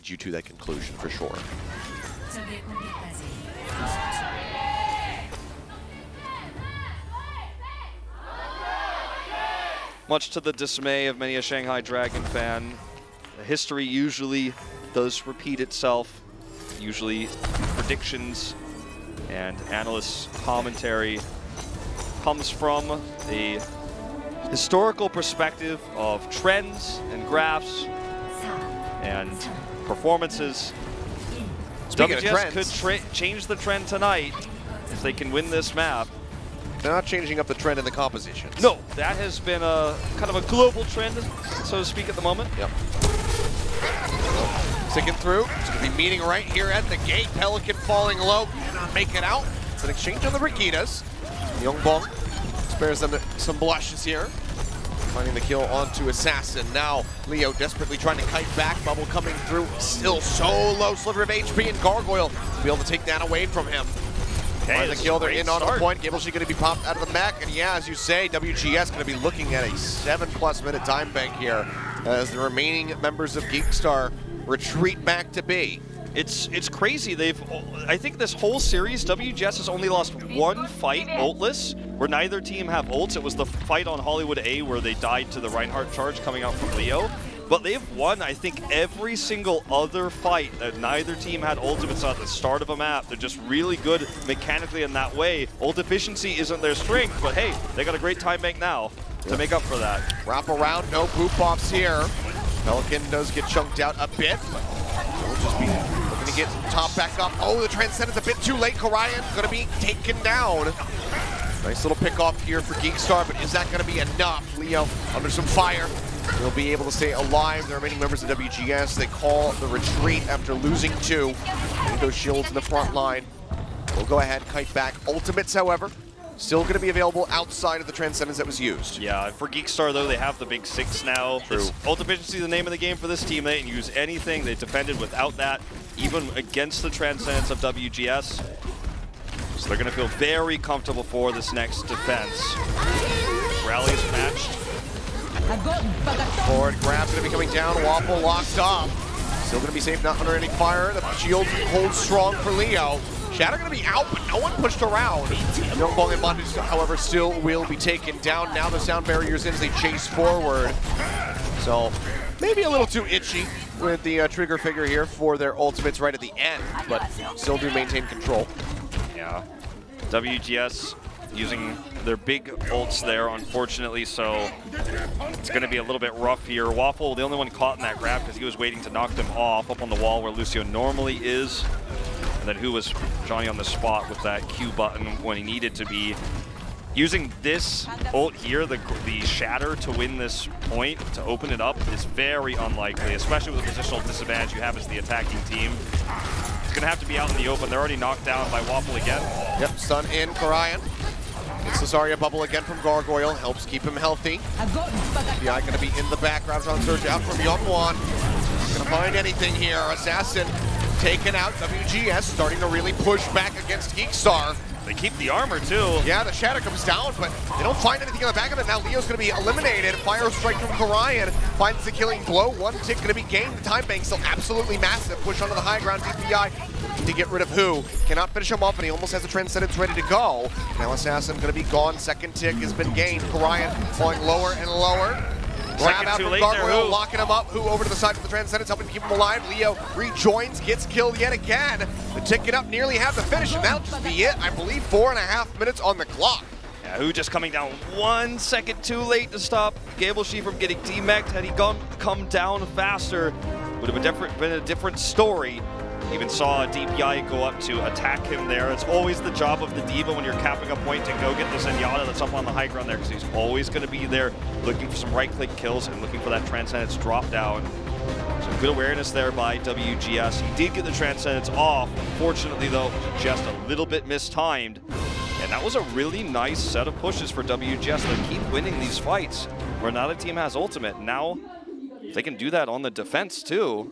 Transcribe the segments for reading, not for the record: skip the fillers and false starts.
lead you to that conclusion for sure. Much to the dismay of many a Shanghai Dragon fan, the history usually does repeat itself. Usually predictions and analysts' commentary comes from a historical perspective of trends and graphs and performances. WGS could change the trend tonight if they can win this map. They're not changing up the trend in the compositions. No, that has been a kind of a global trend, so to speak, at the moment. Yep. Sticking through. It's going to be meeting right here at the gate. Pelican falling low. Cannot make it out. It's an exchange on the Brigidas. Yongbong spares them some blushes here. Finding the kill onto Assassin. Now Leo desperately trying to kite back. Bubble coming through. Still so low. Sliver of HP and Gargoyle to be able to take that away from him. Find the kill, they're in on the point. Gableshee going to be popped out of the mech, and yeah, as you say, WGS going to be looking at a 7+ minute time bank here as the remaining members of GEEKSTAR retreat back to B. It's crazy. I think this whole series, WGS has only lost one fight ultless, where neither team have ults. It was the fight on Hollywood A where they died to the Reinhardt charge coming out from Leo. But they've won, I think, every single other fight that neither team had ultimates at the start of a map. They're just really good mechanically in that way. Ult efficiency isn't their strength, but hey, they got a great time bank now to make up for that. Wrap around, no boop offs here. Pelican does get chunked out a bit, but we'll just be looking to get top back up. Oh, the Transcendence a bit too late. Karayan going to be taken down. Nice little pick off here for GEEKSTAR, but is that going to be enough? Leo under some fire. They'll be able to stay alive. The remaining members of WGS, they call the retreat after losing 2. Need those shields in the front line. We'll go ahead, kite back. Ultimates, however, still going to be available outside of the Transcendence that was used. Yeah, for GEEKSTAR, though, they have the big 6 now. True. Ult efficiency is the name of the game for this team. They didn't use anything. They defended without that, even against the Transcendence of WGS. So they're going to feel very comfortable for this next defense. Rally is matched. Forward grab's going to be coming down. Waffle locked up. Still going to be safe, not under any fire. The shield holds strong for Leo. Shatter going to be out, but no one pushed around. Yongbong and Bondage, however, still will be taken down. Now the sound barrier's in as they chase forward. So maybe a little too itchy with the trigger figure here for their ultimates right at the end, but still do maintain control. Yeah. WGS using their big ults there, unfortunately, so it's going to be a little bit rough here. Waffle, the only one caught in that grab because he was waiting to knock them off up on the wall where Lucio normally is. And then who was Johnny on the spot with that Q button when he needed to be. Using this ult here, the Shatter to win this point, to open it up, is very unlikely, especially with the positional disadvantage you have as the attacking team. It's going to have to be out in the open. They're already knocked down by Waffle again. Yep, stun in, Karayan. It's Cesaria bubble again from Gargoyle, helps keep him healthy. Yeah, going to be in the back, wraps on surge out from Yongwon. Not going to find anything here. Assassin taken out. WGS starting to really push back against GEEKSTAR. They keep the armor too. Yeah, the Shatter comes down, but they don't find anything on the back of it. Now Leo's going to be eliminated. Fire strike from Karayan finds the killing blow. 1 tick going to be gained. The time bank still absolutely massive. Push onto the high ground. DPI to get rid of who. Cannot finish him off, and he almost has the Transcendence ready to go. Now Assassin going to be gone. 2nd tick has been gained. Karayan falling lower and lower. Grab out from Gargoyle, locking him up. Who over to the side of the Transcendence, helping to keep him alive. Leo rejoins, gets killed yet again. The ticket up, nearly have the finish, and that'll just be it. I believe 4.5 minutes on the clock. Yeah, Who just coming down 1 second too late to stop Gableshee from getting demeched. Had he come down faster, would have been a different story. Even saw a DPI go up to attack him there. It's always the job of the Diva when you're capping a point to go get the Zenyatta that's up on the high ground there, because he's always going to be there looking for some right-click kills and looking for that Transcendence drop down. So good awareness there by WGS. He did get the Transcendence off. Unfortunately, though, just a little bit mistimed. And that was a really nice set of pushes for WGS. They keep winning these fights where not a team has ultimate. Now, if they can do that on the defense, too,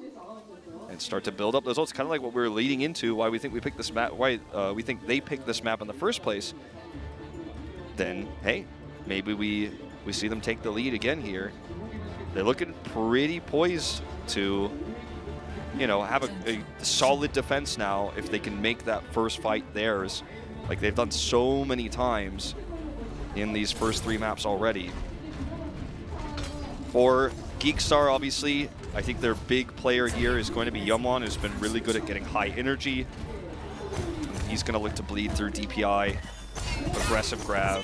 and start to build up those ults, kind of like what we were leading into, why we think we picked this map, why we think they picked this map in the first place, then, hey, maybe we see them take the lead again here. They're looking pretty poised to you know, have a solid defense now if they can make that first fight theirs, like they've done so many times in these first 3 maps already. For GEEKSTAR, obviously, I think their big player here is going to be Yeomwon, who's been really good at getting high energy. He's going to look to bleed through DPI, aggressive grab.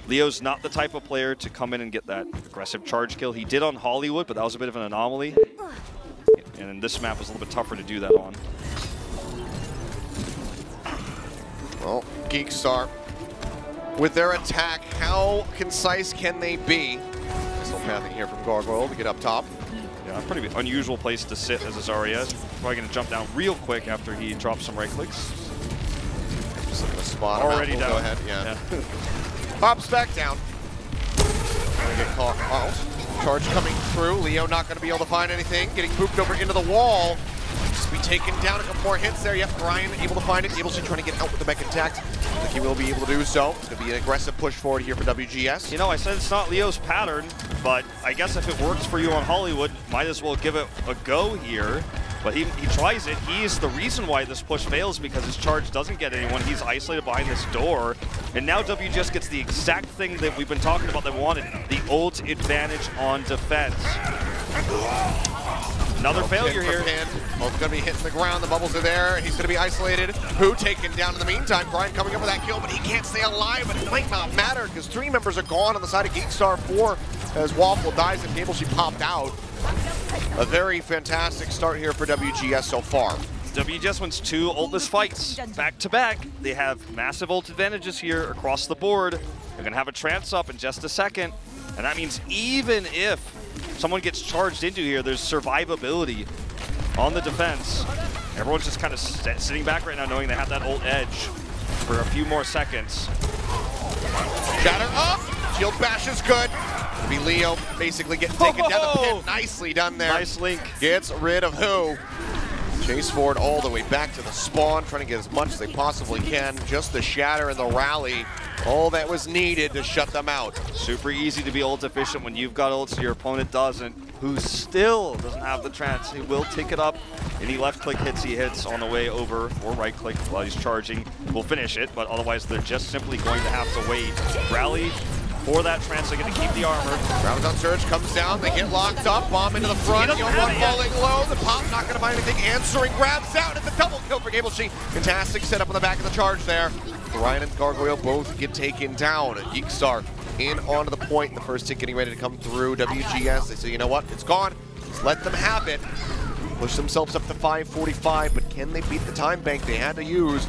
Leo's not the type of player to come in and get that aggressive charge kill. He did on Hollywood, but that was a bit of an anomaly. And in this map was a little bit tougher to do that on. Well, GEEKSTAR, with their attack, how concise can they be? Still pathing here from Gargoyle to get up top. Yeah, pretty unusual place to sit as a Zarya. Probably going to jump down real quick after he drops some right clicks. Just looking to spot him already out. down. Go ahead, yeah. Pops back down. Gonna get caught out. Charge coming through. Leo not going to be able to find anything. Getting booped over into the wall. Just be taken down. A couple more hits there. Yep, Ryan able to find it. Abelson trying to get out with the mech intact. I think he will be able to do so. It's going to be an aggressive push forward here for WGS. You know, I said it's not Leo's pattern, but I guess if it works for you on Hollywood, might as well give it a go here. But he tries it. He's the reason why this push fails, because his charge doesn't get anyone. He's isolated behind this door. And now WGS gets the exact thing that we've been talking about they wanted, the ult advantage on defense. Another failure here. Both going to be hitting the ground. The bubbles are there. He's going to be isolated. Who taken down in the meantime. Brian coming up with that kill, but he can't stay alive. But it might not matter because 3 members are gone on the side of GEEKSTAR. 4 as Waffle dies and Cable, she popped out. A very fantastic start here for WGS so far. WGS wins 2 ultless fights back to back. They have massive ult advantages here across the board. They're going to have a trance up in just a second. And that means even if someone gets charged into here, there's survivability on the defense. Everyone's just kind of sitting back right now knowing they have that ult edge for a few more seconds. Shatter up! Shield bash is good. It'll be Leo basically getting taken down the pit. Nicely done there. Nice link. Gets rid of who? Chase forward all the way back to the spawn, trying to get as much as they possibly can. Just the shatter and the rally, all that was needed to shut them out. Super easy to be ult efficient when you've got ults, your opponent doesn't, who still doesn't have the trance. He will take it up. Any left click hits he hits on the way over, or right click while he's charging, will finish it, but otherwise they're just simply going to have to wait. Rally for that trance, they're going to keep the armor. Graviton Surge comes down, they get locked up, bomb into the front, Yeomwon falling low, the pop not going to find anything, answering, grabs out, it's a double kill for Cable. Fantastic setup on the back of the charge there. Ryan and Gargoyle both get taken down. GEEKSTAR in onto the point, the first hit getting ready to come through. WGS, they say, you know what, it's gone, let's let them have it. Push themselves up to 545, but can they beat the time bank they had to use?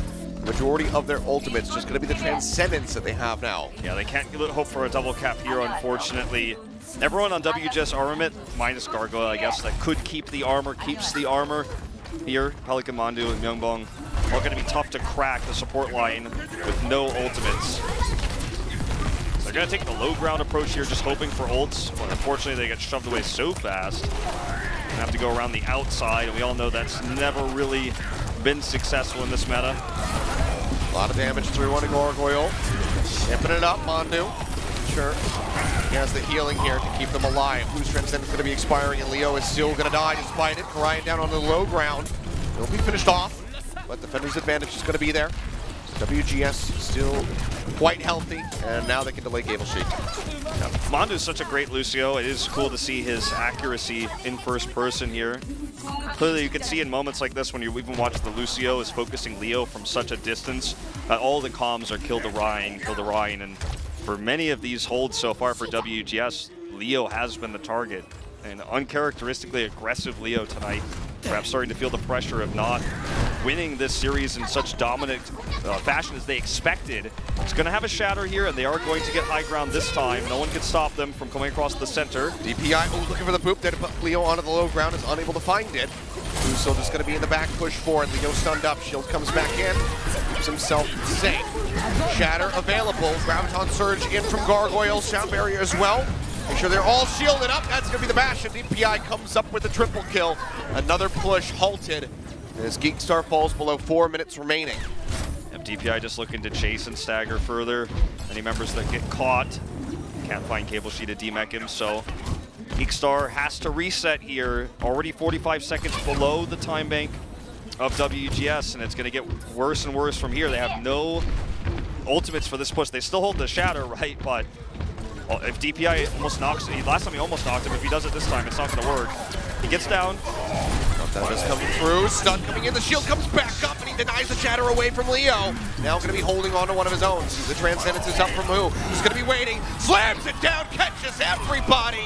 Majority of their ultimates just going to be the transcendence that they have now. Yeah, they can't hope for a double cap here, unfortunately. Everyone on WGS Armament, minus Gargoyle, I guess, that could keep the armor, keeps the armor here. Pelican Mandu and Myungbong are going to be tough to crack the support line with no ultimates. So they're going to take the low ground approach here, just hoping for ults. But unfortunately, they get shoved away so fast. They have to go around the outside, and we all know that's never really been successful in this meta. A lot of damage through on Gargoyle. Amping it up, Mandu. Sure. He has the healing here to keep them alive. Whose Transcendence going to be expiring, and Leo is still going to die despite it. Karayan down on the low ground. He'll be finished off, but Defender's advantage is going to be there. So WGS still quite healthy, and now they can delay Cable Sheik. Yeah. Mandu's such a great Lucio. It is cool to see his accuracy in first person here. Clearly, you can see in moments like this when you even watch the Lucio is focusing Leo from such a distance that all the comms are kill the Ryan, and for many of these holds so far for WGS, Leo has been the target. An uncharacteristically aggressive Leo tonight, perhaps starting to feel the pressure of not winning this series in such dominant fashion as they expected. It's going to have a shatter here, and they are going to get high ground this time. No one can stop them from coming across the center. DPI looking for the poop there to put Leo onto the low ground, is unable to find it. Uso just going to be in the back push forward. Leo stunned up, Shield comes back in, keeps himself safe. Shatter available, Graviton Surge in from Gargoyle, Sound Barrier as well. Make sure they're all shielded up. That's going to be the bash, and DPI comes up with the triple kill. Another push halted as GEEKSTAR falls below 4 minutes remaining. Yep, DPI just looking to chase and stagger further. Any members that get caught can't find Cable Sheet to demech him, so GEEKSTAR has to reset here. Already 45 seconds below the time bank of WGS, and it's going to get worse and worse from here. They have no ultimates for this push. They still hold the Shatter, right? But if DPI almost knocks, last time he almost knocked him. If he does it this time, it's not going to work. He gets down. That is coming through. Stun coming in. The shield comes back up, and he denies the Shatter away from Leo. Now going to be holding on to one of his own. The Transcendence is up from who? He's going to be waiting. Slams it down. Catches everybody.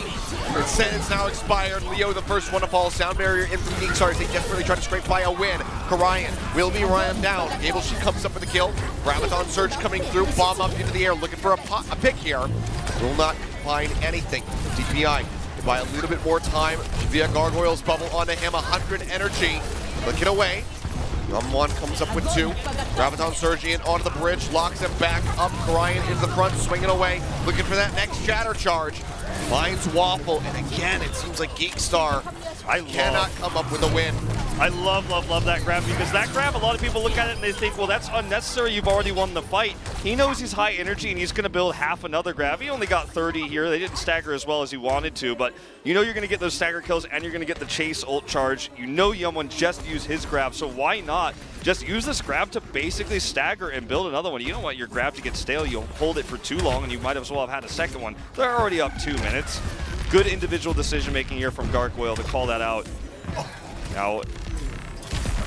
Transcendence now expired. Leo the first one to fall. Sound barrier in from GEEKSTAR as they desperately try to scrape by a win. Karayan will be run down. GableShe comes up with a kill. Graviton Surge coming through. Bomb up into the air. Looking for a pick here. Will not find anything. DPI by a little bit more time via Gargoyle's bubble onto him. 100 energy. Looking away. One comes up with 2. Graviton Surge in onto the bridge. Locks him back up. Karayan into the front. Swinging away. Looking for that next Shatter charge. Finds Waffle. And again, it seems like GEEKSTAR cannot come up with a win. I love that grab, because that grab, a lot of people look at it and they think, well, that's unnecessary. You've already won the fight. He knows he's high energy and he's going to build half another grab. He only got 30 here. They didn't stagger as well as he wanted to, but you know you're going to get those stagger kills and you're going to get the chase ult charge. You know Youngwon just used his grab, so why not just use this grab to basically stagger and build another one? You don't want your grab to get stale. You'll hold it for too long and you might as well have had a second one. They're already up 2 minutes. Good individual decision making here from Gargoyle to call that out. Now,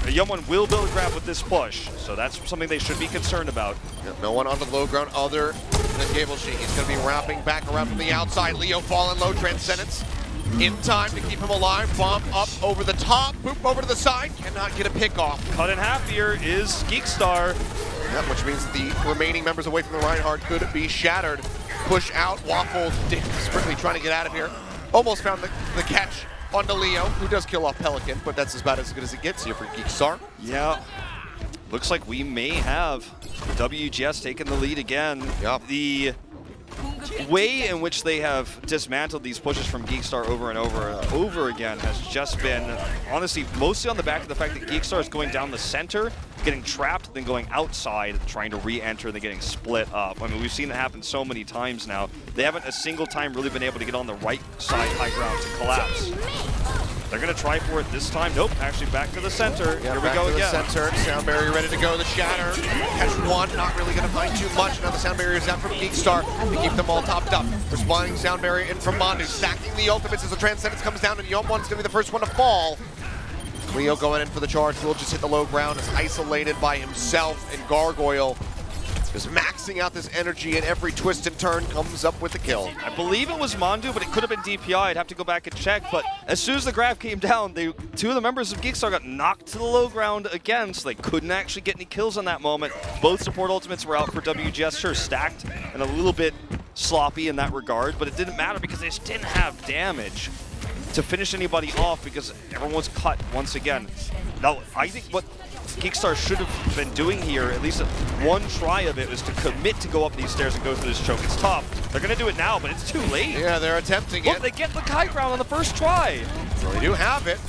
Youngwon will build a grab with this push, so that's something they should be concerned about. No one on the low ground other than GableShe. He's going to be wrapping back around from the outside. Leo falling low. Transcendence in time to keep him alive. Bomb up over the top. Boop over to the side. Cannot get a pick off. Cut in half here is GEEKSTAR. Yep, which means the remaining members away from the Reinhardt could be shattered. Push out. Waffle desperately trying to get out of here. Almost found the catch onto Leo, who does kill off Pelican, but that's about as good as it gets here for GEEKSTAR. Yeah. Looks like we may have WGS taking the lead again. Yep. The way in which they have dismantled these pushes from GEEKSTAR over and over again has just been, honestly, mostly on the back of the fact that GEEKSTAR is going down the center, getting trapped, then going outside, trying to re-enter, then getting split up. I mean, we've seen it happen so many times now. They haven't a single time really been able to get on the right side high ground to collapse. They're going to try for it this time. Nope, actually back to the center. Yeah, here we go again. The center. Sound barrier ready to go. The Shatter. Catch one. Not really going to find too much. Now the sound barrier is out from GEEKSTAR to keep them all topped up. Responding sound barrier in from Mandu. Stacking the ultimates as the Transcendence comes down, and Youngwon's going to be the first one to fall. Leo going in for the charge. Will just hit the low ground. Is isolated by himself, and Gargoyle is maxing out this energy, and every twist and turn comes up with the kill. I believe it was Mandu, but it could have been DPI. I'd have to go back and check. But as soon as the grab came down, 2 of the members of GEEKSTAR got knocked to the low ground again, so they couldn't actually get any kills on that moment. Both support ultimates were out for WGS, sure, stacked and a little bit sloppy in that regard, but it didn't matter because they just didn't have damage to finish anybody off because everyone was cut once again. Now, I think what GEEKSTAR should have been doing here, at least one try of it, was to commit to go up these stairs and go through this choke. It's tough. They're going to do it now, but it's too late. Yeah, they're attempting Look, it. they get the high ground on the first try. Well, they do have it.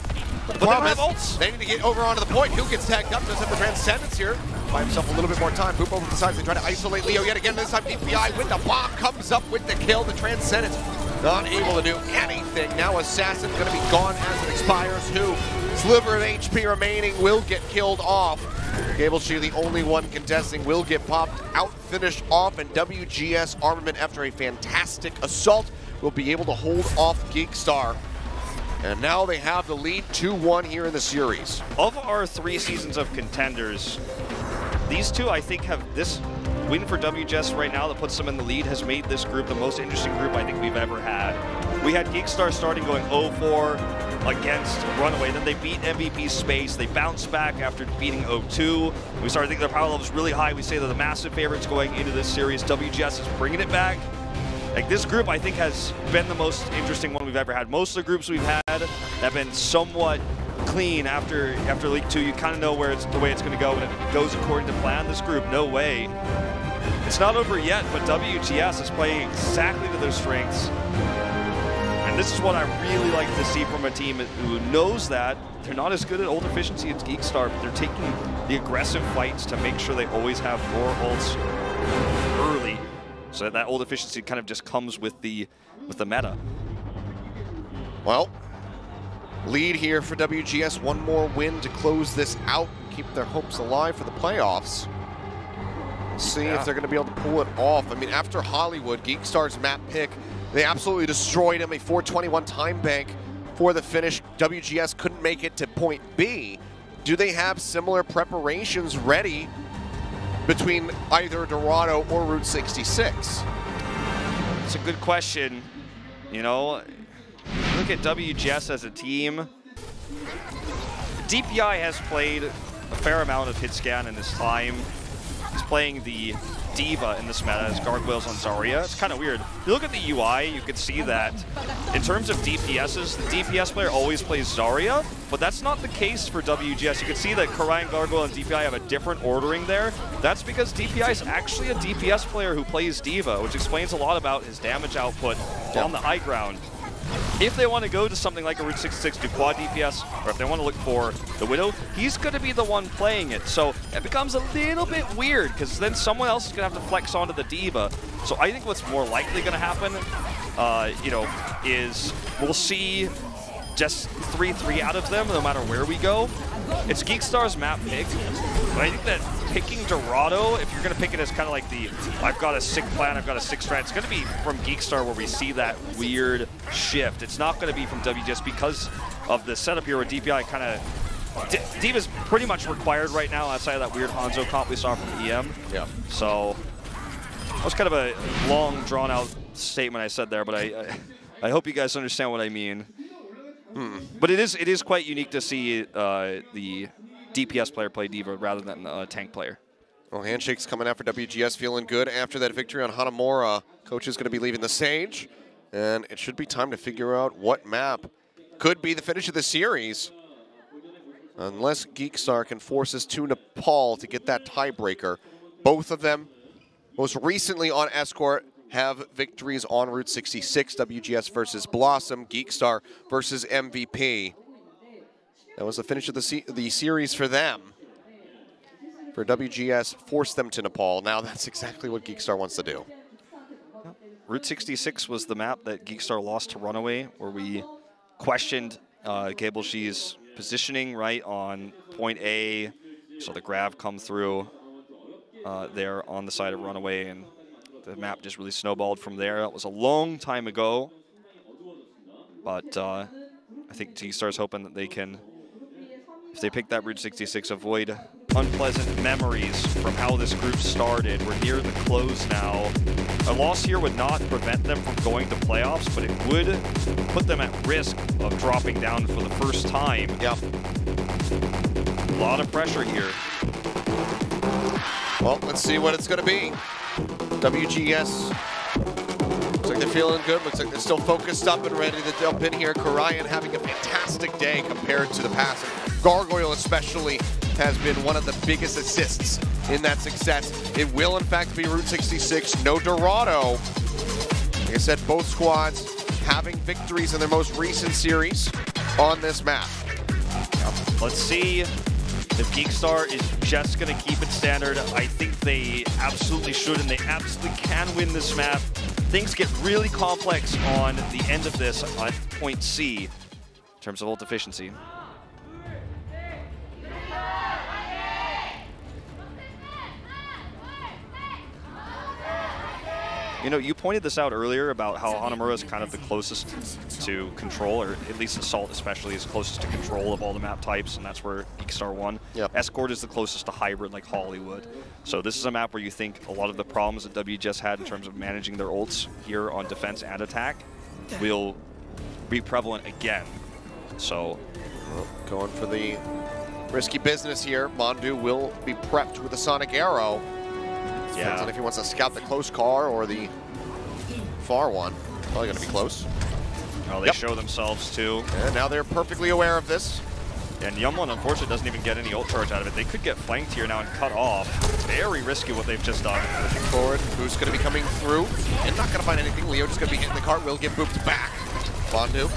But they don't have ults. They need to get over onto the point. Who gets tagged up? Does have the Transcendence here. Buy himself a little bit more time. Poop over to the sides. They try to isolate Leo yet again. This time DPI with the bomb comes up with the kill. The Transcendence not able to do anything. Now Assassin going to be gone as it expires. Who? Sliver of HP remaining will get killed off. GableShe, the only one contesting, will get popped out, finished off, and WGS Armament, after a fantastic assault, will be able to hold off GEEKSTAR. And now they have the lead 2-1 here in the series. Of our 3 seasons of Contenders, these 2, I think, have this win for WGS right now that puts them in the lead, has made this group the most interesting group I think we've ever had. We had GEEKSTAR starting going 0-4 against Runaway, then they beat MVP Space, they bounced back after beating 0-2. We started thinking their power level is really high. We say they're the massive favorites going into this series. WGS is bringing it back. Like, this group, I think, has been the most interesting one we've ever had. Most of the groups we've had have been somewhat clean after League 2. You kind of know where the way it's going to go, and it goes according to plan. This group, no way. It's not over yet, but WGS is playing exactly to their strengths. And this is what I really like to see from a team who knows that they're not as good at ult efficiency as GEEKSTAR, but they're taking the aggressive fights to make sure they always have more ults early, so that ult efficiency kind of just comes with the meta. Well, lead here for WGS. One more win to close this out and keep their hopes alive for the playoffs. See if they're going to be able to pull it off. I mean, after Hollywood, GEEKSTAR's map pick, they absolutely destroyed him. A 4:21 time bank for the finish. WGS couldn't make it to point B. Do they have similar preparations ready between either Dorado or Route 66? It's a good question. You know, look at WGS as a team. DPI has played a fair amount of hit scan in this time. He's playing the D.Va in this meta as Gargoyles on Zarya. It's kind of weird. If you look at the UI, you can see that in terms of DPSs, the DPS player always plays Zarya, but that's not the case for WGS. You can see that Karayan, Gargoyle, and DPI have a different ordering there. That's because DPI is actually a DPS player who plays D.Va, which explains a lot about his damage output on the high ground. If they want to go to something like a Route 66 to quad DPS, or if they want to look for the Widow, he's going to be the one playing it. So it becomes a little bit weird, because then someone else is going to have to flex onto the D.Va. So I think what's more likely going to happen, you know, is we'll see just 3-3 out of them, no matter where we go. It's GEEKSTAR's map pick, but I think that picking Dorado, if you're going to pick it as kind of like the, I've got a sick plan, I've got a sick strat, it's going to be from GEEKSTAR where we see that weird shift. It's not going to be from WGS because of the setup here where DPI kind of, D.Va's pretty much required right now outside of that weird Hanzo comp we saw from EM. Yeah. So that was kind of a long, drawn-out statement I said there, but I hope you guys understand what I mean. But it is quite unique to see the DPS player play D.Va rather than a tank player. Well, handshakes coming out for WGS, feeling good after that victory on Hanamura. Coach is going to be leaving the stage, and it should be time to figure out what map could be the finish of the series. Unless GEEKSTAR can force us to Nepal to get that tiebreaker. Both of them, most recently on Escort, have victories on Route 66, WGS versus Blossom, GEEKSTAR versus MVP. That was the finish of the series for them. For WGS, forced them to Nepal. Now that's exactly what GEEKSTAR wants to do. Route 66 was the map that GEEKSTAR lost to Runaway, where we questioned Gableshi's positioning right on point A. So the grab come through there on the side of Runaway, and the map just really snowballed from there. That was a long time ago, but I think GEEKSTAR's hoping that they can, if they pick that Route 66, avoid unpleasant memories from how this group started. We're near the close now. A loss here would not prevent them from going to playoffs, but it would put them at risk of dropping down for the first time. Yep. A lot of pressure here. Well, let's see what it's going to be. WGS, looks like they're feeling good. Looks like they're still focused up and ready to jump in here. Karayan having a fantastic day compared to the past. And Gargoyle especially has been one of the biggest assists in that success. It will, in fact, be Route 66. No Dorado. Like I said, both squads having victories in their most recent series on this map. Let's see if GEEKSTAR is just going to keep it standard. I think they absolutely should, and they absolutely can win this map. Things get really complex on the end of this on point C in terms of ult efficiency. You know, you pointed this out earlier about how Hanamura is kind of the closest to control, or at least Assault especially is closest to control of all the map types, and that's where GEEKSTAR won. Yep. Escort is the closest to hybrid like Hollywood. So this is a map where you think a lot of the problems that WGS had in terms of managing their ults here on defense and attack will be prevalent again. So going for the risky business here. Mondu will be prepped with a Sonic Arrow. Depends on if he wants to scout the close car or the far one. Probably going to be close. Oh, they show themselves too. And now they're perfectly aware of this. And Yumlin, unfortunately, doesn't even get any ult charge out of it. They could get flanked here now and cut off. Very risky what they've just done. Pushing forward. Who's going to be coming through? And not going to find anything. Leo just going to be hitting the cart. Will get booped back. Bondu,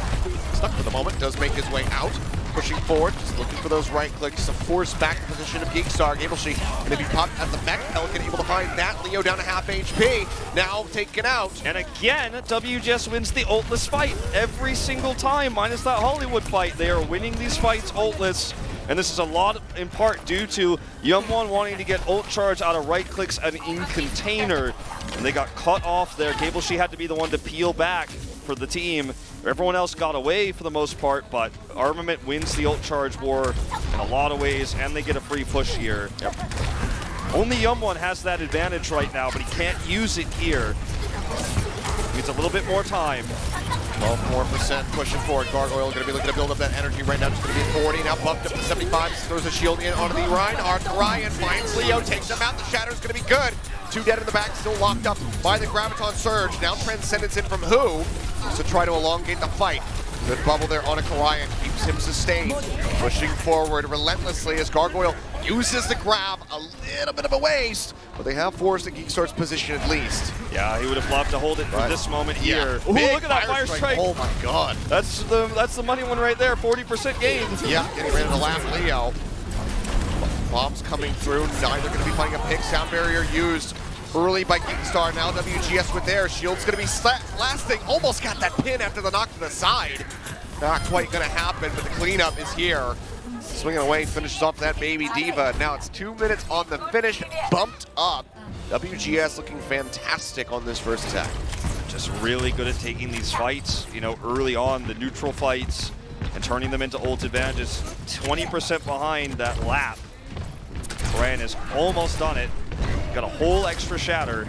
stuck for the moment, does make his way out. pushing forward, just looking for those right clicks to force back the position of GEEKSTAR. GableShe going to be popped at the mech. Pelican able to find that. Leo down to half HP, now taken out. And again, WGS wins the ultless fight every single time, minus that Hollywood fight. They are winning these fights ultless. And this is a lot in part due to Yum1 wanting to get ult charge out of right clicks and in container. And they got cut off there. GableShe had to be the one to peel back for the team. Everyone else got away for the most part, but Armament wins the ult charge war in a lot of ways, and they get a free push here. Yep. Only Yum1 has that advantage right now, but he can't use it here. Needs a little bit more time. 12% pushing forward. Gargoyle going to be looking to build up that energy right now. Just going to be at 40, now bumped up to 75. Throws a shield in onto the Reinhardt. Ryan finds Leo, takes him out. The Shatter's going to be good. 2 dead in the back, still locked up by the Graviton Surge. Now Transcendence in from Who to try to elongate the fight. Good bubble there on a Karayan, keeps him sustained. Pushing forward relentlessly as Gargoyle uses the grab, a little bit of a waste, but they have forced the GEEKSTAR's position at least. Yeah, he would have loved to hold it for this moment here. Yeah. Ooh, look at that fire strike. Oh my god. That's the money one right there, 40% gain. Yeah, getting ready to laugh Leo. Bombs coming through, neither going to be finding a pick. Sound barrier used early by GEEKSTAR. Now WGS with theirs. Shield's going to be lasting. Almost got that pin after the knock to the side. Not quite going to happen, but the cleanup is here. Swinging away, finishes off that baby diva. Now it's 2 minutes on the finish, bumped up. WGS looking fantastic on this first attack. Just really good at taking these fights, you know, early on, the neutral fights, and turning them into ult advantages. 20% behind that lap. Brian has almost done it. Got a whole extra shatter.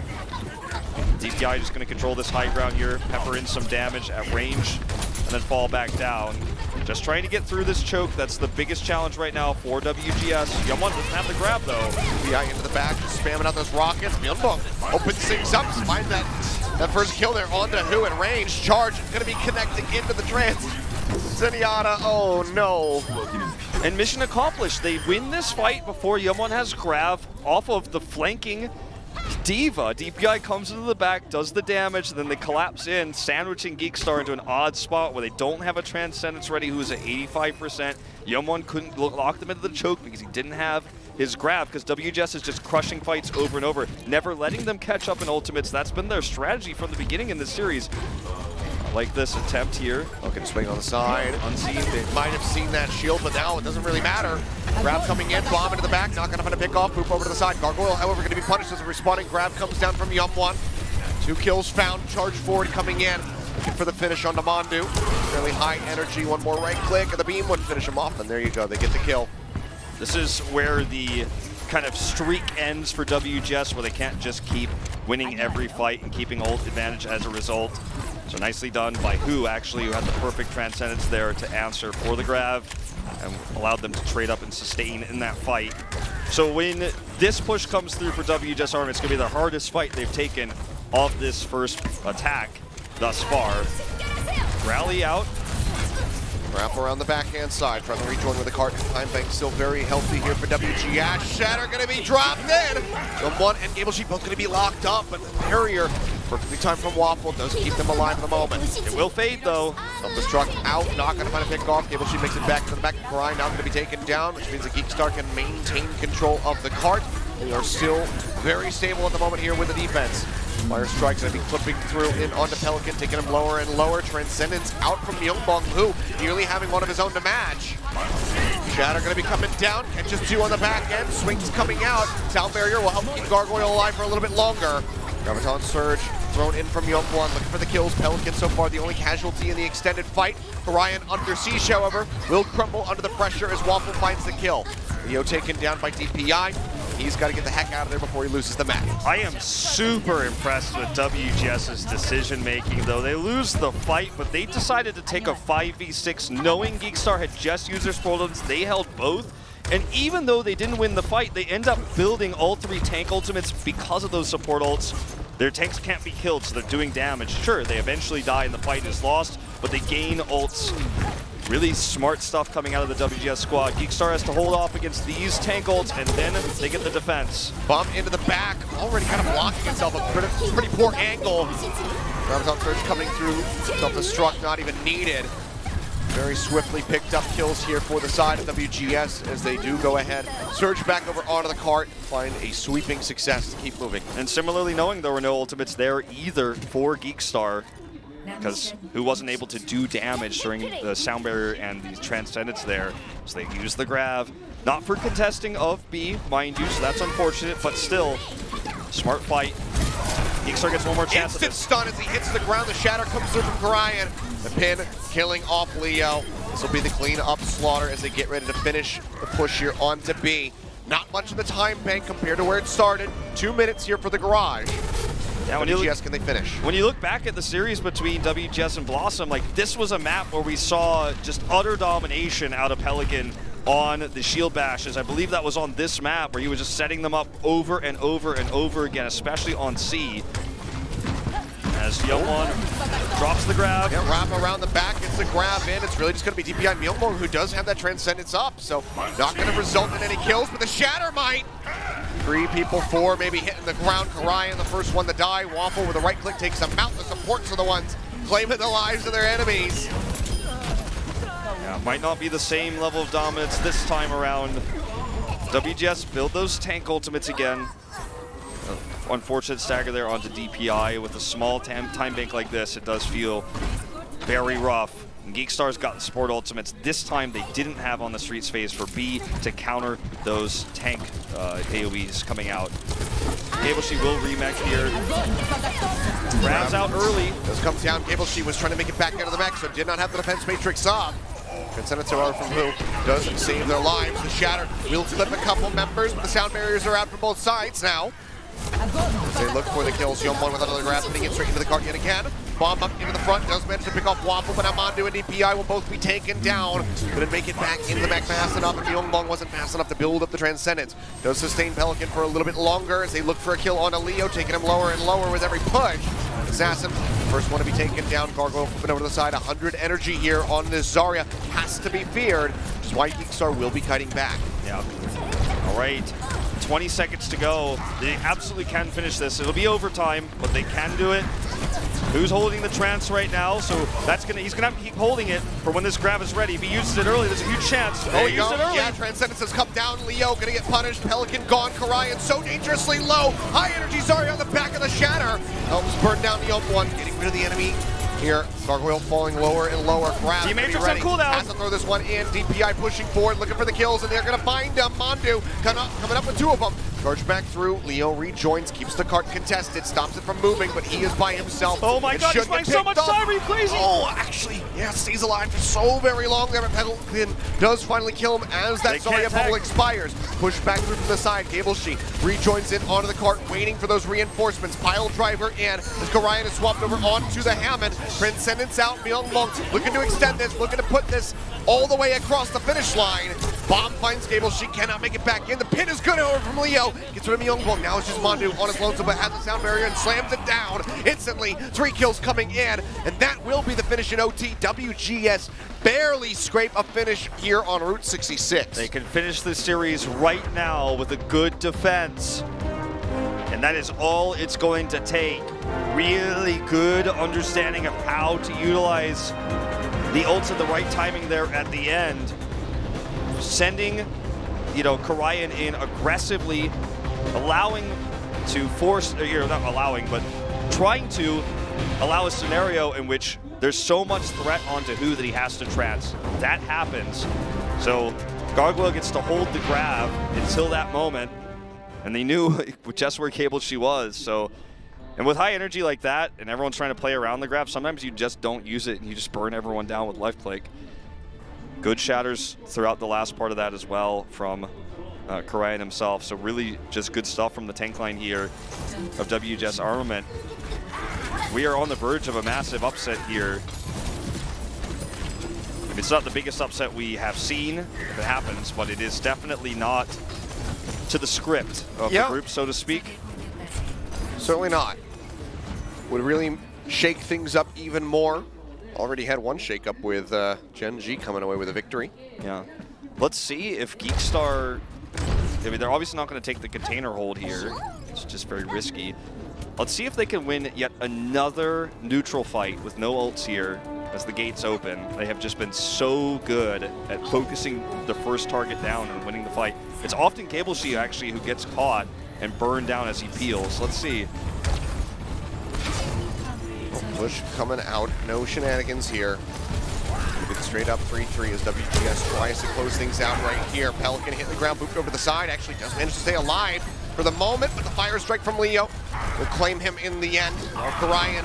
DPI just going to control this high ground here, pepper in some damage at range, and then fall back down. Just trying to get through this choke. That's the biggest challenge right now for WGS. Yum1 doesn't have the grab though. DPI into the back, just spamming out those rockets. Myunbong opens things up, finds that first kill there onto Who at range. Charge is going to be connecting into the trans. Zenyatta, oh no. And mission accomplished. They win this fight before Yum1 has grab off of the flanking Diva. DPI comes into the back, does the damage, and then they collapse in, sandwiching GEEKSTAR into an odd spot where they don't have a Transcendence ready who's at 85%. Yum1 couldn't lock them into the choke because he didn't have his grab, because WGS is just crushing fights over and over, never letting them catch up in ultimates. That's been their strategy from the beginning in this series. Like this attempt here. Looking to swing on the side. Unseen. They might have seen that shield, but now it doesn't really matter. Grab coming in, bomb into the back, not gonna find a pick off, poop over to the side. Gargoyle, however, going to be punished as a respawning grab comes down from Yum1. 2 kills found, charge forward coming in. Looking for the finish on Namandu. Fairly high energy, one more right click, and the beam would finish him off, and there you go, they get the kill. This is where the kind of streak ends for WGS, where they can't just keep winning every fight and keeping ult advantage as a result. So nicely done by Who, actually, who had the perfect Transcendence there to answer for the grab and allowed them to trade up and sustain in that fight. So when this push comes through for WGS Armament, it's going to be the hardest fight they've taken of this first attack thus far. Rally out. Wrap around the backhand side, trying to rejoin with the cart. Time bank still very healthy here for WGS. Shatter going to be dropped in. Yum1 and GableShe both going to be locked up, but the barrier perfectly timed from Waffle does keep them alive at the moment. It will fade though. Self-destruct out, not going to find a pick off. GableShe makes it back to the back. Grind now going to be taken down, which means that GEEKSTAR can maintain control of the cart. They are still very stable at the moment here with the defense. Fire Strike's going to be clipping through in onto Pelican, taking him lower and lower. Transcendence out from Myunbong, Who nearly having one of his own to match. Shatter going to be coming down, catches 2 on the back end, swings coming out. Sound barrier will help keep Gargoyle alive for a little bit longer. Graviton Surge thrown in from Yum1, looking for the kills. Pelican so far the only casualty in the extended fight. Orion under siege, however, will crumble under the pressure as Waffle finds the kill. Leo taken down by DPI. He's got to get the heck out of there before he loses the match. I am super impressed with WGS's decision making though. They lose the fight, but they decided to take a 5v6 knowing GEEKSTAR had just used their support ultimates. They held both. And even though they didn't win the fight, they end up building all 3 tank ultimates because of those support ults. Their tanks can't be killed, so they're doing damage. Sure, they eventually die and the fight is lost, but they gain ults. Really smart stuff coming out of the WGS squad. GEEKSTAR has to hold off against these tank ults, and then they get the defense. Bump into the back, already kind of blocking itself, a pretty poor angle. Graviton Surge coming through, self-destruct not even needed. very swiftly picked up kills here for the side of WGS as they do go ahead, surge back over onto the cart, find a sweeping success to keep moving. And similarly, knowing there were no ultimates there either for GEEKSTAR, because who wasn't able to do damage during the sound barrier and the transcendence there, so they used the grab. Not for contesting of B, mind you, so that's unfortunate, but still, smart fight. GEEKSTAR gets one more chance. Instant stun as he hits the ground. The shatter comes through from Karayan. The pin killing off Leo. This will be the clean up slaughter as they get ready to finish the push here onto B. Not much of the time bank compared to where it started. 2 minutes here for the garage. Yeah, WGS, can they finish? When you look back at the series between WGS and Blossom, like this was a map where we saw just utter domination out of Pelican on the shield bashes. I believe that was on this map where he was just setting them up over and over and over again, especially on C. As Youngwon drops the grab. Yeah, wrap around the back, gets the grab in. It's really just going to be DPI Myungwon who does have that Transcendence up, so not going to result in any kills, but the Shatter might. 3 people, 4 maybe hitting the ground. Karayan, the first one to die. Waffle with a right click takes them out. The supports are the ones claiming the lives of their enemies. Yeah, might not be the same level of dominance this time around. WGS build those tank ultimates again. Unfortunate stagger there onto DPI. With a small time bank like this, it does feel very rough. And GEEKSTAR's got the support ultimates. This time they didn't have on the streets phase for B to counter those tank AoEs coming out. GableShe will remech here. Grabs out early. Does come down. GableShe was trying to make it back into the mech, so did not have the defense matrix up. Transcendence are from who doesn't save their lives. The Shatter will flip a couple members, but the sound barriers are out from both sides now. As they look for the kills, Youngwon with another grab, putting it straight into the cart yet again. Bomb up into the front, does manage to pick off Waffle, but Amandu and DPI will both be taken down. Couldn't make it back into the mech fast enough, and Youngwon wasn't fast enough to build up the Transcendence. Does sustain Pelican for a little bit longer as they look for a kill on Leo, taking him lower and lower with every push. Assassin, first one to be taken down. Gargoyle flipping over to the side. 100 energy here on this Zarya. Has to be feared, which is why GEEKSTAR will be kiting back. Yeah. All right. 20 seconds to go. They absolutely can finish this. It'll be overtime, but they can do it. Who's holding the trance right now? So he's gonna have to keep holding it for when this grab is ready. If he uses it early, there's a huge chance. There he used it early. Yeah, Transcendence has come down. Leo gonna get punished. Pelican gone. Karayan so dangerously low. High energy Zarya on the back of the Shatter. Helps burn down the Youngwon, getting rid of the enemy. Here, Gargoyle falling lower and lower. Grab the Matrix on cooldown. Has to throw this one in. DPI pushing forward, looking for the kills, and they're going to find him. Mandu coming up with 2 of them. Charge back through. Leo rejoins, keeps the cart contested, stops it from moving, but he is by himself. Oh my God, he's buying so much time. Are you crazy? Oh, actually, yeah, stays alive for so very long there, but Pelican does finally kill him as that Zarya bubble expires. Push back through from the side. GableShe rejoins in onto the cart, waiting for those reinforcements. Pile driver in as Karayan is swapped over onto the Hammond. Transcendence out. Myungwon looking to extend this, looking to put this all the way across the finish line. Bomb finds GableShe, cannot make it back in. The pin is good over from Leo. Gets rid of Myungwon. Now it's just Mandu on his lonesome, but has the sound barrier and slams it down instantly. 3 kills coming in, and that will be the finish in OT. WGS barely scrape a finish here on Route 66. They can finish the series right now with a good defense. And that is all it's going to take. Really good understanding of how to utilize the ults at the right timing there at the end. Sending, Karayan in aggressively, allowing to force, not allowing, but trying to allow a scenario in which there's so much threat onto who that he has to trance. That happens. So Gargoyle gets to hold the grab until that moment. And they knew just where GableShe was. So, and with high energy like that, and everyone's trying to play around the grab, sometimes you just don't use it and you just burn everyone down with life click. Good shatters throughout the last part of that as well from Karayan himself. So really just good stuff from the tank line here of WGS Armament. We are on the verge of a massive upset here. It's not the biggest upset we have seen if it happens, but it is definitely not to the script of the group, so to speak. Certainly not. Would really shake things up even more. Already had one shake-up with Gen G coming away with a victory. Yeah. Let's see if GEEKSTAR, they're obviously not going to take the container hold here. It's just very risky. Let's see if they can win yet another neutral fight with no ults here. as the gates open. They have just been so good at focusing the first target down and winning the fight. It's often GeeKSTAR actually who gets caught and burned down as he peels. Let's see. Push coming out, no shenanigans here. It's straight up 3-3 as WGS tries to close things out right here. Pelican hitting the ground, booped over the side, actually does manage to stay alive for the moment, but the fire strike from Leo will claim him in the end. Orion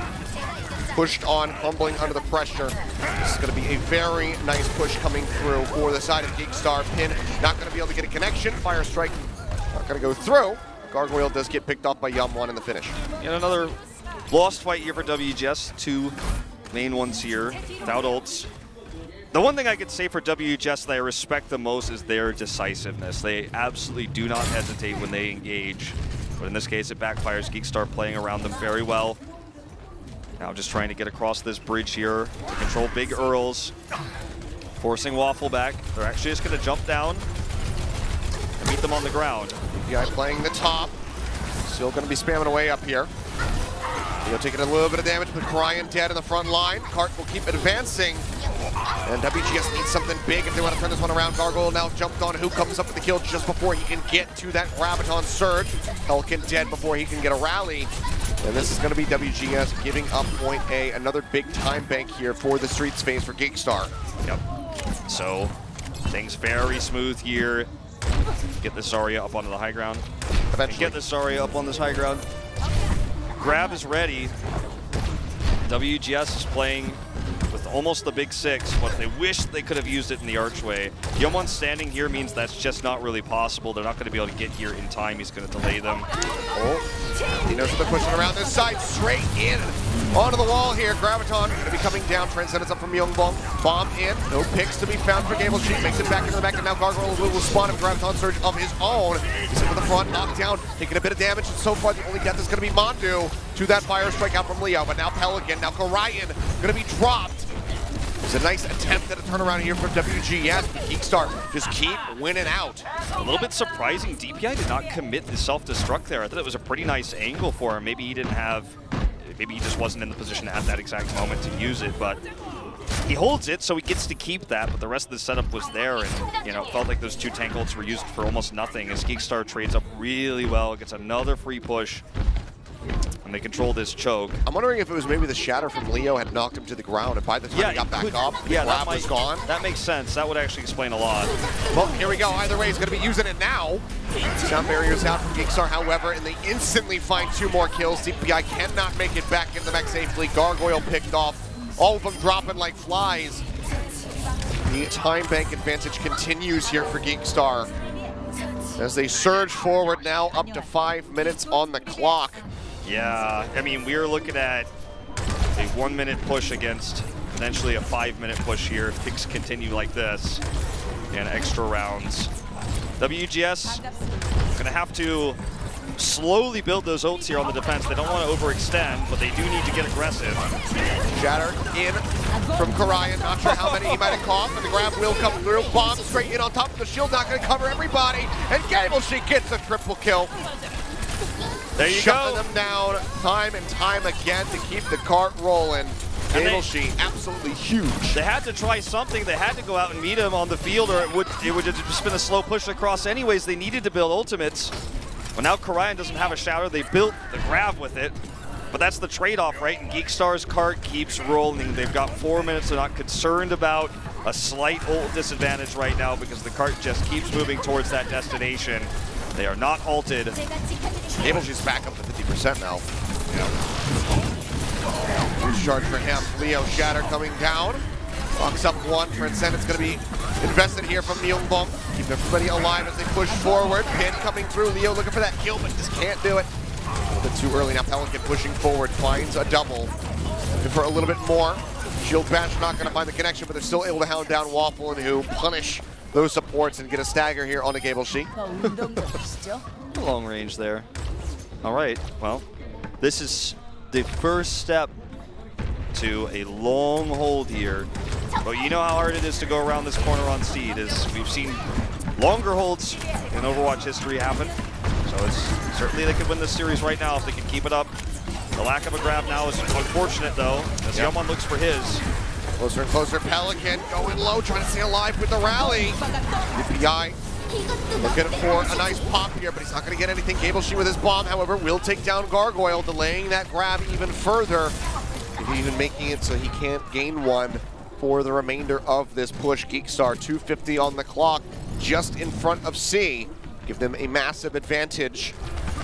pushed on, crumbling under the pressure. This is going to be a very nice push coming through for the side of GeeKSTAR. Pin not going to be able to get a connection. Fire strike not going to go through. Gargoyle does get picked off by Yum1 in the finish. And another lost fight here for WGS. Two main ones here without ults. The one thing I could say for WGS that I respect the most is their decisiveness. They absolutely do not hesitate when they engage. But in this case, it backfires. GeeKSTAR playing around them very well. Now just trying to get across this bridge here to control big Earls. Forcing Waffle back. They're actually just going to jump down and meet them on the ground. DPI playing the top. Still going to be spamming away up here. Leo taking a little bit of damage, but Orion dead in the front line. Cart will keep advancing. And WGS needs something big if they want to turn this one around. Gargoyle now jumped on, who comes up with the kill just before he can get to that Graviton surge. Pelican dead before he can get a rally. And this is going to be WGS giving up point A. Another big time bank here for the Streets phase for GeeKSTAR. Yep. So things very smooth here. Get this Zarya up onto the high ground. Eventually. Get this Zarya up on this high ground. Grab is ready. WGS is playing with almost the big six, but they wish they could have used it in the archway. Yum1 standing here means that's just not really possible. They're not going to be able to get here in time. He's going to delay them. Oh, he knows what they're pushing around this side, straight in onto the wall here. Graviton going to be coming down. Transcendence up from Youngbong. Bomb in. No picks to be found for GeeKSTAR. Makes it back into the back, and now Gargoyle will spawn him. Graviton surge of his own. He's in with the front, knocked down, taking a bit of damage, and so far the only death is going to be Mondu to that fire strike out from Leo. But now Pelican, now Orion going to be dropped. It's a nice attempt at a turnaround here from WGS, but GeeKSTAR just keep winning out. A little bit surprising, DPI did not commit the self-destruct there. I thought it was a pretty nice angle for him. Maybe he didn't have, maybe he just wasn't in the position at that exact moment to use it, but he holds it, so he gets to keep that, but the rest of the setup was there, and, you know, it felt like those two tank ults were used for almost nothing as GeeKSTAR trades up really well, gets another free push, and they control this choke. I'm wondering if it was maybe the shatter from Leo had knocked him to the ground, and by the time he got back up, the grab was gone. That makes sense. That would actually explain a lot. Well, here we go. Either way, he's going to be using it now. Sound barriers out from GeeKSTAR, however, and they instantly find 2 more kills. DPI cannot make it back into the mech safely. Gargoyle picked off. All of them dropping like flies. The time bank advantage continues here for GeeKSTAR as they surge forward now, up to 5 minutes on the clock. Yeah, I mean, we are looking at a 1 minute push against potentially a 5 minute push here if things continue like this and extra rounds. WGS gonna have to slowly build those ults here on the defense. They don't want to overextend, but they do need to get aggressive. Shatter in from Orion. Not sure how many he might have caught, but the grab will come through. Bomb straight in on top of the shield, not going to cover everybody. And GeeKSTAR gets a triple kill. There you Shutting go. them down time and time again to keep the cart rolling. GeeKSTAR absolutely huge. They had to try something. They had to go out and meet him on the field, or it would have just been a slow push across anyways. They needed to build ultimates. Well, now Orion doesn't have a shatter. They built the grab with it, but that's the trade-off, right? And GeeKSTAR's cart keeps rolling. They've got 4 minutes. They're not concerned about a slight ult disadvantage right now because the cart just keeps moving towards that destination. They are not halted. GeeKSTAR's back up to 50% now. Huge charge for him. Leo Shatter coming down. Locks up one. Transcendence going to be invested here from Youngbong. Keep everybody alive as they push forward. Pin coming through. Leo looking for that kill, but just can't do it. A little bit too early now. Pelican pushing forward. Finds a double. Looking for a little bit more. Shield Bash not going to find the connection, but they're still able to hound down Waffle and who punish those supports and get a stagger here on the GeeKSTAR. Long range there. All right, well, this is the first step to a long hold here. But you know how hard it is to go around this corner on Seed. We've seen longer holds in Overwatch history happen. So it's certainly they could win this series right now if they can keep it up. The lack of a grab now is unfortunate though, as Yum1 looks for his. Closer and closer, Pelican going low, trying to stay alive with the rally. DPI looking for a nice pop here, but he's not going to get anything. GeeKSTAR with his bomb, however, will take down Gargoyle, delaying that grab even further. Maybe even making it so he can't gain one for the remainder of this push. GeeKSTAR 250 on the clock, just in front of C. Give them a massive advantage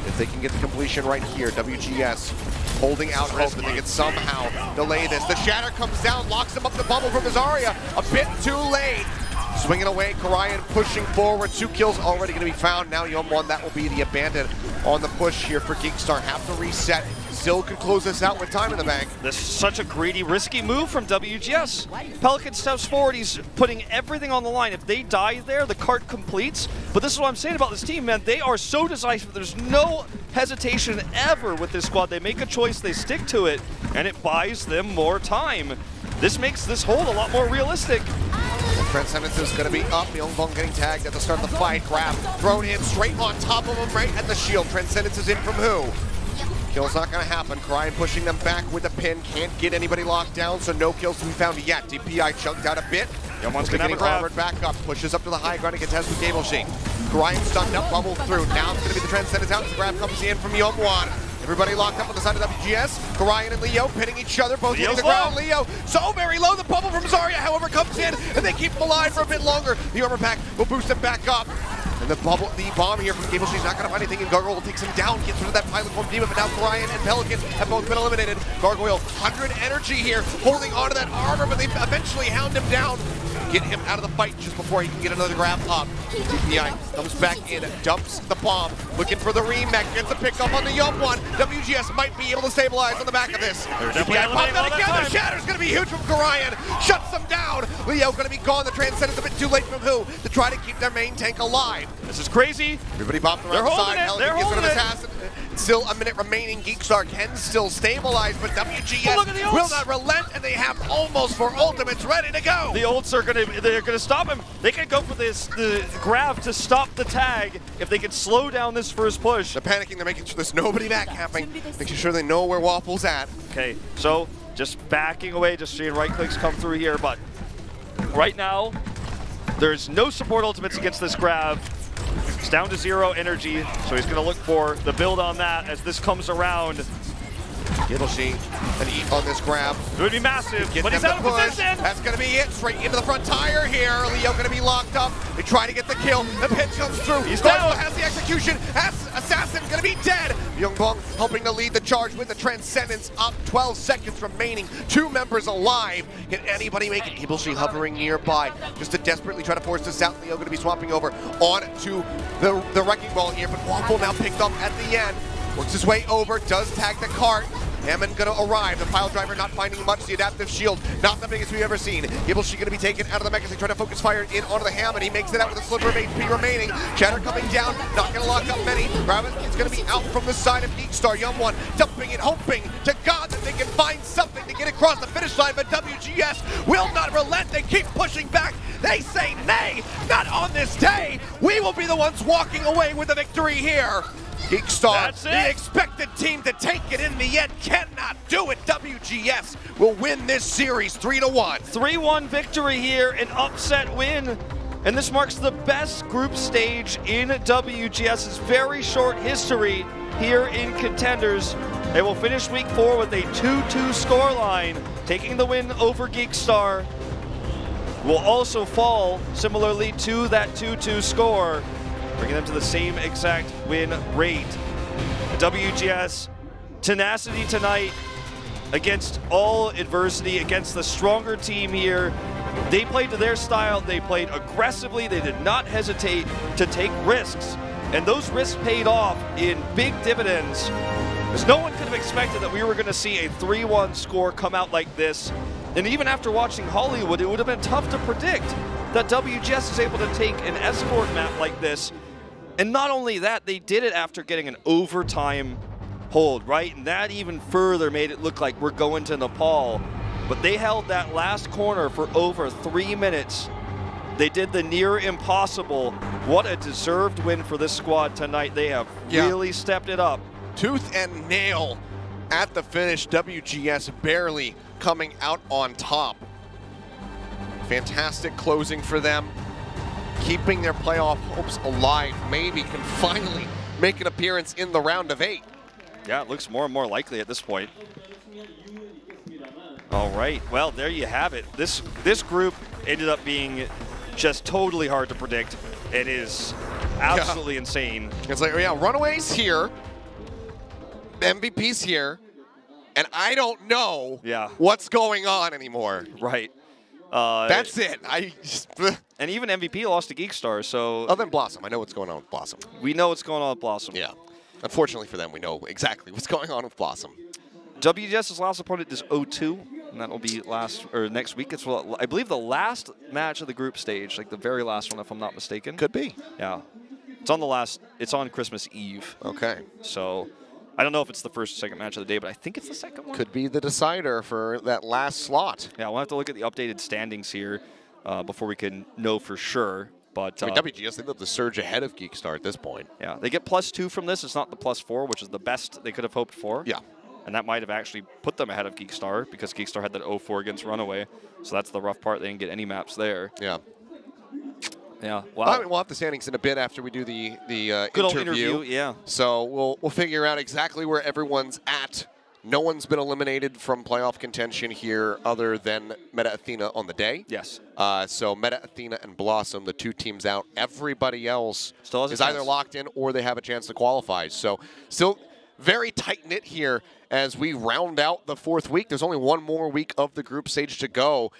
if they can get the completion right here. WGS holding out hope that they can somehow delay this. The Shatter comes down, locks him up the bubble from Azaria. A bit too late. Swinging away, Karayan pushing forward. 2 kills already going to be found. Now Yeonwon, that will be the abandon on the push here for GeeKSTAR. Have to reset. Still can close this out with time in the bank. This is such a greedy, risky move from WGS. Pelican steps forward. He's putting everything on the line. If they die there, the cart completes. But this is what I'm saying about this team, man. They are so decisive. There's no hesitation ever with this squad. They make a choice, they stick to it, and it buys them more time. This makes this hold a lot more realistic. Transcendence is going to be up. Yeongbong getting tagged at the start of the fight. Grab thrown in straight on top of him, right at the shield. Transcendence is in from who? Kill's not going to happen. Karayan pushing them back with a pin. Can't get anybody locked down, so no kills to be found yet. DPI chunked out a bit. Yeonmon's going to have a grab. Armored back up. Pushes up to the high ground and contests with GeeKSTAR. Karayan stunned up, bubbled through. Now it's going to be the Transcendence out. The grab comes in from Yeonwon. Everybody locked up on the side of WGS. Karayan and Leo pinning each other, both hitting the ground. Leo so very low. The bubble from Zarya, however, comes in, and they keep him alive for a bit longer. The armor pack will boost him back up. And the bomb here from GeeKSTAR, he's not going to find anything, and Gargoyle takes him down, gets rid of that pilot form demon, but now Karayan and Pelican have both been eliminated. Gargoyle, 100 energy here, holding onto that armor, but they eventually hound him down. Get him out of the fight just before he can get another grab up. DPI comes back in, dumps the bomb, looking for the remake, gets a pick up on the Yeonwon. WGS might be able to stabilize on the back of this. DPI popped out again, the Shatter's going to be huge from Karayan, shuts them down. Leo going to be gone, the Transcendence a bit too late from who to try to keep their main tank alive. This is crazy. Everybody popped around the side, Pelican gets rid of his assassin. Still a minute remaining, GeeKSTAR can still stabilize, but WGS will not relent, and they have almost 4 ultimates ready to go. The ults are they're gonna stop him. They can go for the grab to stop the tag if they can slow down this first push. They're panicking, they're making sure there's nobody back camping, making sure they know where Waffle's at. Okay, so just backing away, just seeing right clicks come through here, but right now, there's no support ultimates against this grab. It's down to 0 energy, so he's going to look for the build on that as this comes around. GeeKSTAR an eat on this grab. It would be massive, but he's out of position. That's going to be it, straight into the front tire here. Leo going to be locked up. They try to get the kill. The pinch comes through. He's down. Has the execution. Assassin going to be dead. Yeongbong helping to lead the charge with the Transcendence up. 12 seconds remaining. 2 members alive. Can anybody make it? GeeKSTAR hovering nearby just to desperately try to force this out. Leo going to be swapping over onto the Wrecking Ball here, but Waffle now picked up at the end. Works his way over, does tag the cart. Hammond gonna arrive. The pile driver not finding much. The adaptive shield, not the biggest we've ever seen. GeeKSTAR gonna be taken out of the mech as they try to focus fire in onto the Hammond. He makes it out with a sliver of HP remaining. Shatter coming down, not gonna lock up many. Rabbit is gonna be out from the side of GeeKSTAR. Yeonwon dumping it, hoping to God that they can find something to get across the finish line, but WGS will not relent. They keep pushing back. They say, nay, not on this day. We will be the ones walking away with the victory here. GeeKSTAR, the expected team to take it in the end, cannot do it. WGS will win this series 3-1. 3-1 victory here, an upset win. And this marks the best group stage in WGS's very short history here in Contenders. They will finish week 4 with a 2-2 scoreline, taking the win over GeeKSTAR. Will also fall similarly to that 2-2 score, bringing them to the same exact win rate. WGS, tenacity tonight against all adversity, against the stronger team here. They played to their style, they played aggressively, they did not hesitate to take risks. And those risks paid off in big dividends. Because no one could have expected that we were going to see a 3-1 score come out like this. And even after watching Hollywood, it would have been tough to predict that WGS is able to take an escort map like this. And not only that, they did it after getting an overtime hold, right? And that even further made it look like we're going to Nepal. But they held that last corner for over 3 minutes. They did the near impossible. What a deserved win for this squad tonight. They have really stepped it up. Tooth and nail at the finish. WGS barely coming out on top. Fantastic closing for them. Keeping their playoff hopes alive. Maybe can finally make an appearance in the round of 8. Yeah, it looks more and more likely at this point. All right, well, there you have it. This group ended up being just totally hard to predict. It is absolutely insane. It's like, yeah, Runaway's here, MVP's here, and I don't know what's going on anymore. Right. That's it. And even MVP lost to GEEKSTAR, so... Other than Blossom, I know what's going on with Blossom. We know what's going on with Blossom. Yeah. Unfortunately for them, we know exactly what's going on with Blossom. WGS's last opponent is O2, and that will be next week. It's, I believe, the last match of the group stage, like the very last one, if I'm not mistaken. Could be. Yeah. It's on Christmas Eve. Okay. So I don't know if it's the first or second match of the day, but I think it's the second one. Could be the decider for that last slot. Yeah, we'll have to look at the updated standings here before we can know for sure. But I mean, WGS, they have the surge ahead of GEEKSTAR at this point. Yeah, they get +2 from this. It's not the +4, which is the best they could have hoped for. Yeah. And that might have actually put them ahead of GEEKSTAR because GEEKSTAR had that 0-4 against Runaway. So that's the rough part. They didn't get any maps there. Yeah. Yeah. Wow. I mean, we'll have the standings in a bit after we do the good old interview. Yeah. So we'll figure out exactly where everyone's at. No one's been eliminated from playoff contention here other than Meta Athena on the day. Yes. So Meta Athena and Blossom, the 2 teams out. Everybody else still has is either locked in or they have a chance to qualify. So still very tight-knit here as we round out the 4th week. There's only one more week of the group stage to go.